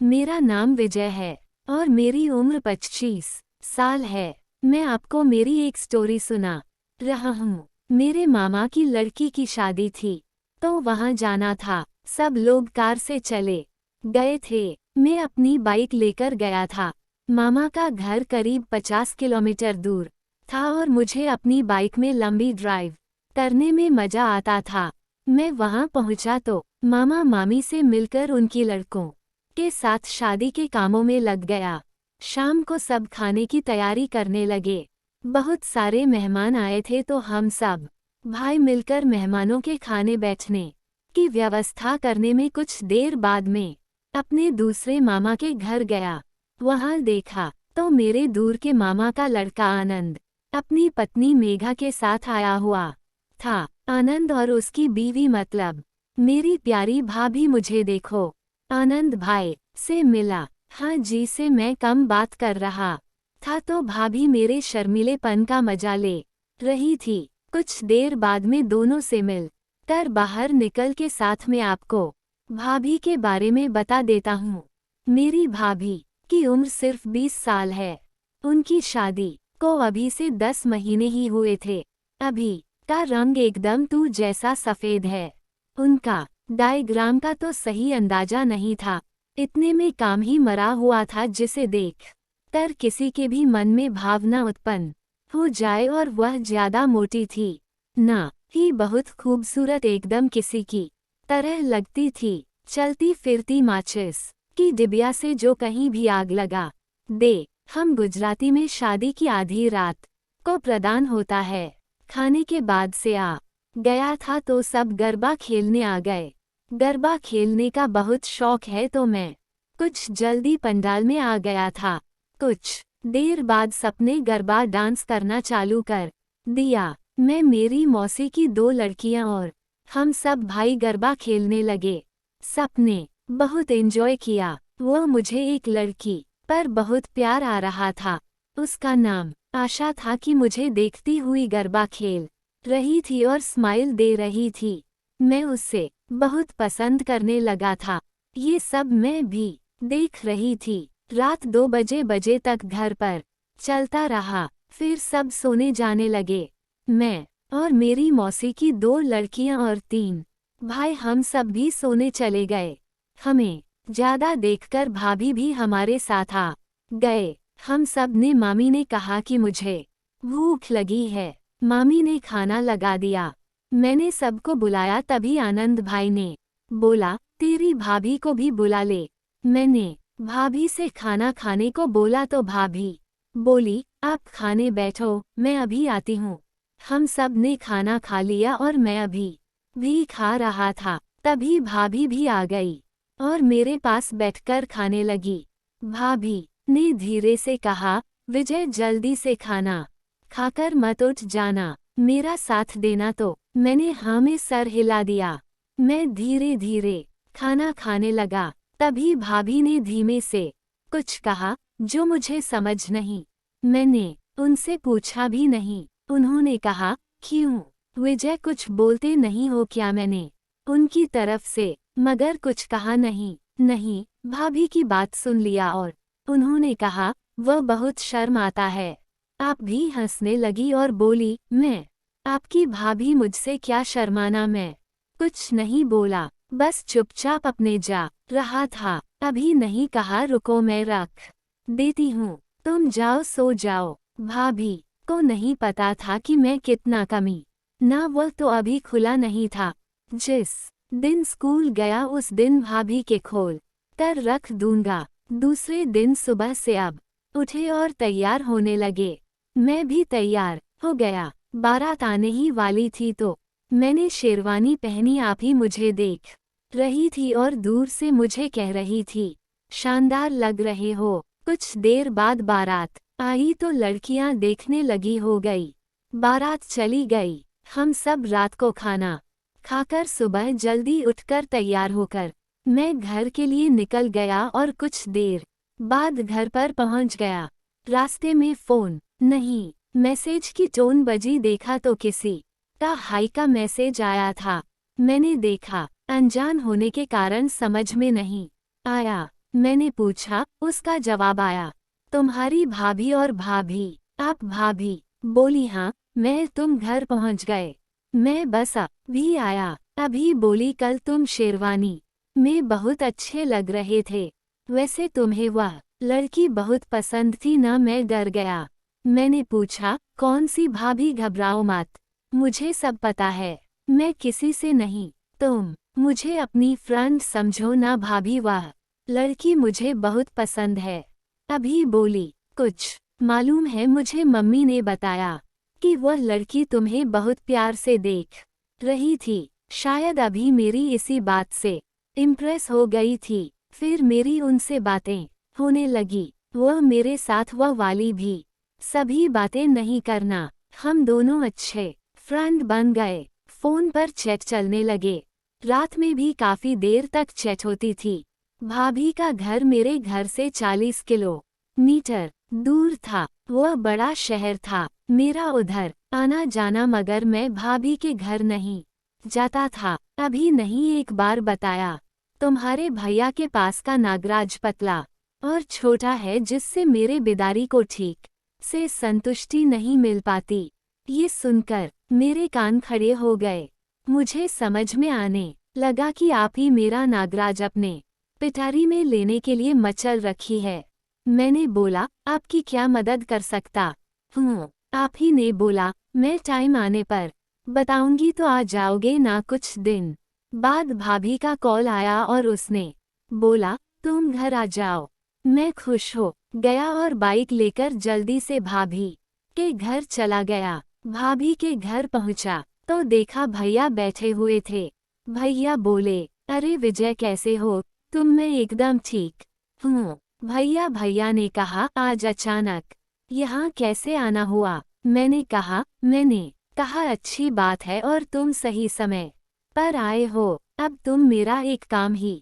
मेरा नाम विजय है और मेरी उम्र 25 साल है। मैं आपको मेरी एक स्टोरी सुना रहा हूँ। मेरे मामा की लड़की की शादी थी, तो वहाँ जाना था। सब लोग कार से चले गए थे। मैं अपनी बाइक लेकर गया था। मामा का घर करीब 50 किलोमीटर दूर था और मुझे अपनी बाइक में लंबी ड्राइव करने में मजा आता था। मैं वहाँ पहुँचा तो मामा मामी से मिलकर उनकी लड़कों के साथ शादी के कामों में लग गया। शाम को सब खाने की तैयारी करने लगे। बहुत सारे मेहमान आए थे तो हम सब भाई मिलकर मेहमानों के खाने बैठने की व्यवस्था करने में कुछ देर बाद में अपने दूसरे मामा के घर गया। वहां देखा तो मेरे दूर के मामा का लड़का आनंद अपनी पत्नी मेघा के साथ आया हुआ था। आनंद और उसकी बीवी मतलब मेरी प्यारी भाभी मुझे देखो आनंद भाई से मिला। हाँ जी से मैं कम बात कर रहा था तो भाभी मेरे शर्मीलेपन का मजा ले रही थी। कुछ देर बाद में दोनों से मिल कर बाहर निकल के साथ में आपको भाभी के बारे में बता देता हूँ। मेरी भाभी की उम्र सिर्फ 20 साल है। उनकी शादी को अभी से 10 महीने ही हुए थे। अभी का रंग एकदम तू जैसा सफेद है। उनका डायग्राम का तो सही अंदाजा नहीं था। इतने में काम ही मरा हुआ था जिसे देख कर किसी के भी मन में भावना उत्पन्न हो जाए। और वह ज्यादा मोटी थी ना ही बहुत खूबसूरत, एकदम किसी की तरह लगती थी। चलती फिरती माचिस की डिबिया से जो कहीं भी आग लगा दे। हम गुजराती में शादी की आधी रात को प्रदान होता है। खाने के बाद से आ गया था तो सब गरबा खेलने आ गए। गरबा खेलने का बहुत शौक है तो मैं कुछ जल्दी पंडाल में आ गया था। कुछ देर बाद सबने गरबा डांस करना चालू कर दिया। मैं, मेरी मौसी की 2 लड़कियां और हम सब भाई गरबा खेलने लगे। सबने बहुत एंजॉय किया। वह मुझे एक लड़की पर बहुत प्यार आ रहा था। उसका नाम आशा था कि मुझे देखती हुई गरबा खेल रही थी और स्माइल दे रही थी। मैं उससे बहुत पसंद करने लगा था। ये सब मैं भी देख रही थी। रात 2 बजे तक घर पर चलता रहा। फिर सब सोने जाने लगे। मैं और मेरी मौसी की 2 लड़कियां और 3 भाई हम सब भी सोने चले गए। हमें ज्यादा देखकर भाभी भी हमारे साथ आ गए। हम सब ने मामी ने कहा कि मुझे भूख लगी है। मामी ने खाना लगा दिया। मैंने सबको बुलाया तभी आनंद भाई ने बोला तेरी भाभी को भी बुला ले। मैंने भाभी से खाना खाने को बोला तो भाभी बोली आप खाने बैठो, मैं अभी आती हूँ। हम सब ने खाना खा लिया और मैं अभी भी खा रहा था तभी भाभी भी आ गई और मेरे पास बैठकर खाने लगी। भाभी ने धीरे से कहा विजय जल्दी से खाना खाकर मत उठ जाना, मेरा साथ देना। तो मैंने हाँ में सर हिला दिया। मैं धीरे धीरे खाना खाने लगा। तभी भाभी ने धीमे से कुछ कहा जो मुझे समझ नहीं। मैंने उनसे पूछा भी नहीं। उन्होंने कहा क्यों विजय कुछ बोलते नहीं हो क्या। मैंने उनकी तरफ से मगर कुछ कहा नहीं। नहीं, भाभी की बात सुन लिया और उन्होंने कहा वह बहुत शर्म आता है। आप भी हंसने लगी और बोली मैं आपकी भाभी, मुझसे क्या शर्माना। मैं कुछ नहीं बोला, बस चुपचाप अपने जा रहा था। अभी नहीं कहा रुको मैं रख देती हूँ, तुम जाओ सो जाओ। भाभी को नहीं पता था कि मैं कितना कमी ना, वह तो अभी खुला नहीं था। जिस दिन स्कूल गया उस दिन भाभी के खोल कर रख दूंगा। दूसरे दिन सुबह से अब उठे और तैयार होने लगे। मैं भी तैयार हो गया। बारात आने ही वाली थी तो मैंने शेरवानी पहनी। आप ही मुझे देख रही थी और दूर से मुझे कह रही थी शानदार लग रहे हो। कुछ देर बाद बारात आई तो लड़कियां देखने लगी हो गई। बारात चली गई। हम सब रात को खाना खाकर सुबह जल्दी उठकर तैयार होकर मैं घर के लिए निकल गया और कुछ देर बाद घर पर पहुंच गया। रास्ते में फोन नहीं, मैसेज की टोन बजी। देखा तो किसी का हाई का मैसेज आया था। मैंने देखा, अनजान होने के कारण समझ में नहीं आया। मैंने पूछा। उसका जवाब आया, तुम्हारी भाभी और भाभी। आप भाभी? बोली हाँ। मैं तुम घर पहुंच गए? मैं बस अभी आया। अभी बोली कल तुम शेरवानी में बहुत अच्छे लग रहे थे। वैसे तुम्हें वह लड़की बहुत पसंद थी ना? मैं डर गया। मैंने पूछा, कौन सी भाभी? घबराओ मत, मुझे सब पता है। मैं किसी से नहीं। तुम मुझे अपनी फ्रेंड समझो ना भाभी। वह लड़की मुझे बहुत पसंद है। अभी बोली, कुछ मालूम है? मुझे मम्मी ने बताया कि वह लड़की तुम्हें बहुत प्यार से देख रही थी। शायद अभी मेरी इसी बात से इम्प्रेस हो गई थी। फिर मेरी उनसे बातें होने लगी। वह मेरे साथ वह वाली भी सभी बातें नहीं करना। हम दोनों अच्छे फ्रेंड बन गए। फोन पर चैट चलने लगे। रात में भी काफी देर तक चैट होती थी। भाभी का घर मेरे घर से 40 किलोमीटर दूर था। वह बड़ा शहर था। मेरा उधर आना जाना, मगर मैं भाभी के घर नहीं जाता था। अभी नहीं, एक बार बताया। तुम्हारे भैया के पास का नागराज पतला और छोटा है, जिससे मेरे बिदारी को ठीक से संतुष्टि नहीं मिल पाती। ये सुनकर मेरे कान खड़े हो गए। मुझे समझ में आने लगा कि आप ही मेरा नागराज अपने पिटारी में लेने के लिए मचल रखी है। मैंने बोला, आपकी क्या मदद कर सकता हूँ? आप ही ने बोला, मैं टाइम आने पर बताऊंगी तो आ जाओगे ना? कुछ दिन बाद भाभी का कॉल आया और उसने बोला, तुम घर आ जाओ। मैं खुश हो गया और बाइक लेकर जल्दी से भाभी के घर चला गया। भाभी के घर पहुंचा तो देखा भैया बैठे हुए थे। भैया बोले, अरे विजय कैसे हो तुम? मैं एकदम ठीक हूँ। भैया ने कहा, आज अचानक यहाँ कैसे आना हुआ? मैंने कहा अच्छी बात है और तुम सही समय पर आए हो। अब तुम मेरा एक काम ही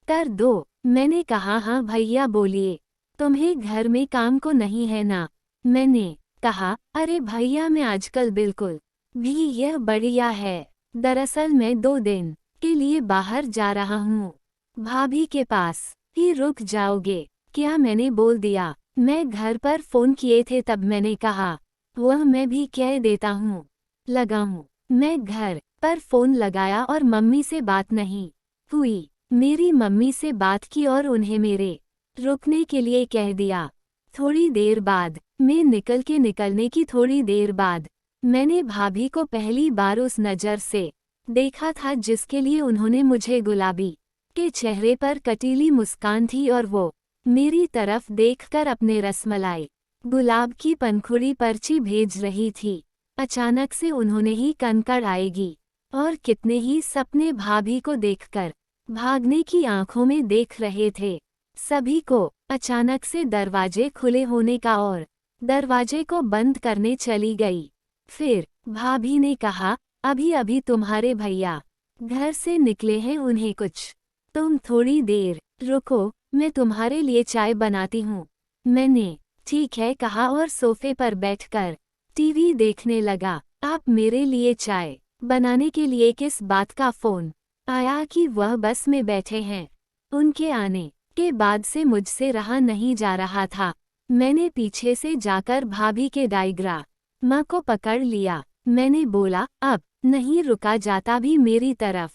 कर दो। मैंने कहा, हाँ भैया बोलिए। तुम्हें घर में काम को नहीं है ना? मैंने कहा, अरे भैया मैं आजकल बिल्कुल भी यह बढ़िया है। दरअसल मैं 2 दिन के लिए बाहर जा रहा हूँ भाभी के पास। ही रुक जाओगे क्या? मैंने बोल दिया। मैं घर पर फोन किए थे तब मैंने कहा, वह मैं भी कह देता हूँ लगा हूँ। मैं घर पर फोन लगाया और मम्मी से बात नहीं हुई। मेरी मम्मी से बात की और उन्हें मेरे रुकने के लिए कह दिया। थोड़ी देर बाद मैं निकलने की थोड़ी देर बाद मैंने भाभी को पहली बार उस नज़र से देखा था जिसके लिए उन्होंने मुझे गुलाबी के चेहरे पर कटीली मुस्कान थी और वो मेरी तरफ देखकर अपने रसमलाई गुलाब की पंखुड़ी पर्ची भेज रही थी। अचानक से उन्होंने ही कनकड़ आएगी और कितने ही सपने भाभी को देखकर भागने की आंखों में देख रहे थे। सभी को अचानक से दरवाजे खुले होने का और दरवाजे को बंद करने चली गई। फिर भाभी ने कहा, अभी अभी तुम्हारे भैया घर से निकले हैं, उन्हें कुछ तुम थोड़ी देर रुको, मैं तुम्हारे लिए चाय बनाती हूँ। मैंने ठीक है कहा और सोफे पर बैठकर टीवी देखने लगा। आप मेरे लिए चाय बनाने के लिए किस बात का फोन आया कि वह बस में बैठे हैं? उनके आने के बाद से मुझसे रहा नहीं जा रहा था। मैंने पीछे से जाकर भाभी के डायग्राम को पकड़ लिया। मैंने बोला, अब नहीं रुका जाता भी मेरी तरफ।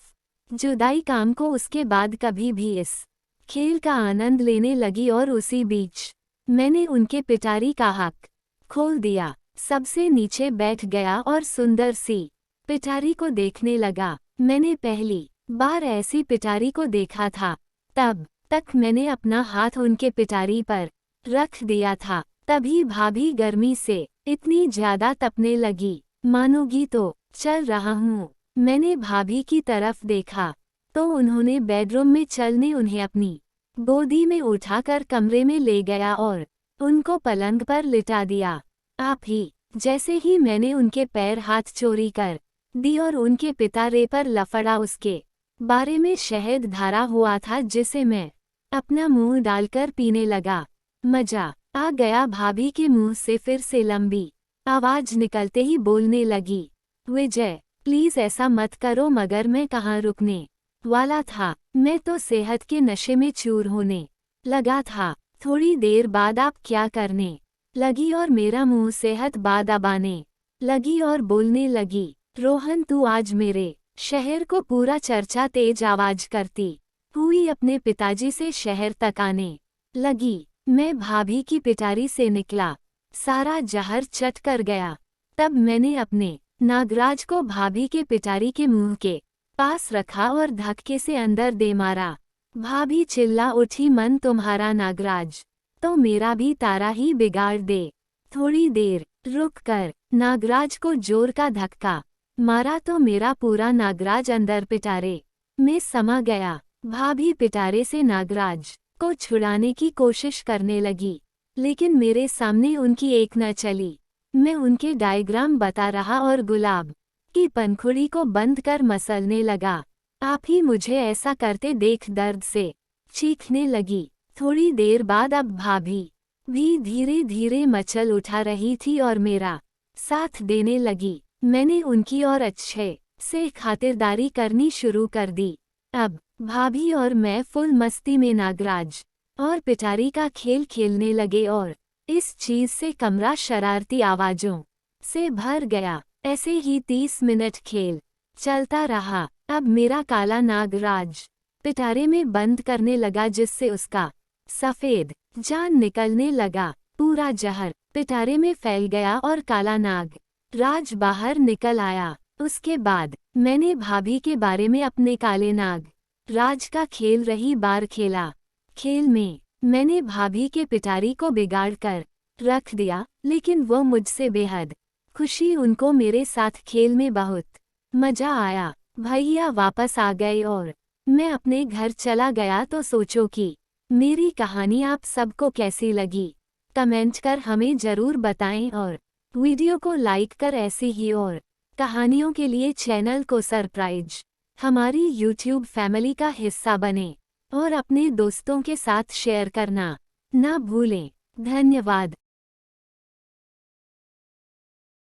जुदाई काम को उसके बाद कभी भी इस खेल का आनंद लेने लगी और उसी बीच मैंने उनके पिटारी का हक खोल दिया। सबसे नीचे बैठ गया और सुंदर सी पिटारी को देखने लगा। मैंने पहली बार ऐसी पिटारी को देखा था। तब तक मैंने अपना हाथ उनके पिटारी पर रख दिया था। तभी भाभी गर्मी से इतनी ज्यादा तपने लगी, मानोगी तो चल रहा हूँ। मैंने भाभी की तरफ देखा तो उन्होंने बेडरूम में चलने उन्हें अपनी गोदी में उठाकर कमरे में ले गया और उनको पलंग पर लिटा दिया। आप ही जैसे ही मैंने उनके पैर हाथ चोरी कर दी और उनके पिटारे पर लफड़ा उसके बारे में शहद धारा हुआ था, जिसे मैं अपना मुंह डालकर पीने लगा। मजा आ गया। भाभी के मुंह से फिर से लंबी आवाज निकलते ही बोलने लगी, विजय प्लीज ऐसा मत करो। मगर मैं कहाँ रुकने वाला था, मैं तो सेहत के नशे में चूर होने लगा था। थोड़ी देर बाद आप क्या करने लगी और मेरा मुंह सेहत बाद दबाने लगी और बोलने लगी, रोहन तू आज मेरे शहर को पूरा चर्चा तेज आवाज करती हुई अपने पिताजी से शहर तक आने लगी। मैं भाभी की पिटारी से निकला, सारा जहर चट कर गया। तब मैंने अपने नागराज को भाभी के पिटारी के मुंह के पास रखा और धक्के से अंदर दे मारा। भाभी चिल्ला उठी, मन तुम्हारा नागराज तो मेरा भी तारा ही बिगाड़ दे। थोड़ी देर रुक कर नागराज को जोर का धक्का मारा तो मेरा पूरा नागराज अंदर पिटारे में समा गया। भाभी पिटारे से नागराज को छुड़ाने की कोशिश करने लगी, लेकिन मेरे सामने उनकी एक न चली। मैं उनके डायग्राम बता रहा और गुलाब की पंखुड़ी को बंद कर मसलने लगा। आप ही मुझे ऐसा करते देख दर्द से चीखने लगी। थोड़ी देर बाद अब भाभी भी धीरे धीरे मचल उठा रही थी और मेरा साथ देने लगी। मैंने उनकी और अच्छे से खातिरदारी करनी शुरू कर दी। अब भाभी और मैं फुल मस्ती में नागराज और पिटारी का खेल खेलने लगे और इस चीज से कमरा शरारती आवाजों से भर गया। ऐसे ही 30 मिनट खेल चलता रहा। अब मेरा काला नागराज पिटारे में बंद करने लगा, जिससे उसका सफेद जान निकलने लगा। पूरा जहर पिटारे में फैल गया और काला नाग राज बाहर निकल आया। उसके बाद मैंने भाभी के बारे में अपने काले नाग राज का खेल रही बार खेला। खेल में मैंने भाभी के पिटारी को बिगाड़ कर रख दिया, लेकिन वो मुझसे बेहद खुशी। उनको मेरे साथ खेल में बहुत मजा आया। भैया वापस आ गए और मैं अपने घर चला गया। तो सोचो कि मेरी कहानी आप सबको कैसी लगी, कमेंट कर हमें ज़रूर बताएं और वीडियो को लाइक कर ऐसी ही और कहानियों के लिए चैनल को सब्सक्राइब हमारी यूट्यूब फैमिली का हिस्सा बने और अपने दोस्तों के साथ शेयर करना ना भूलें। धन्यवाद।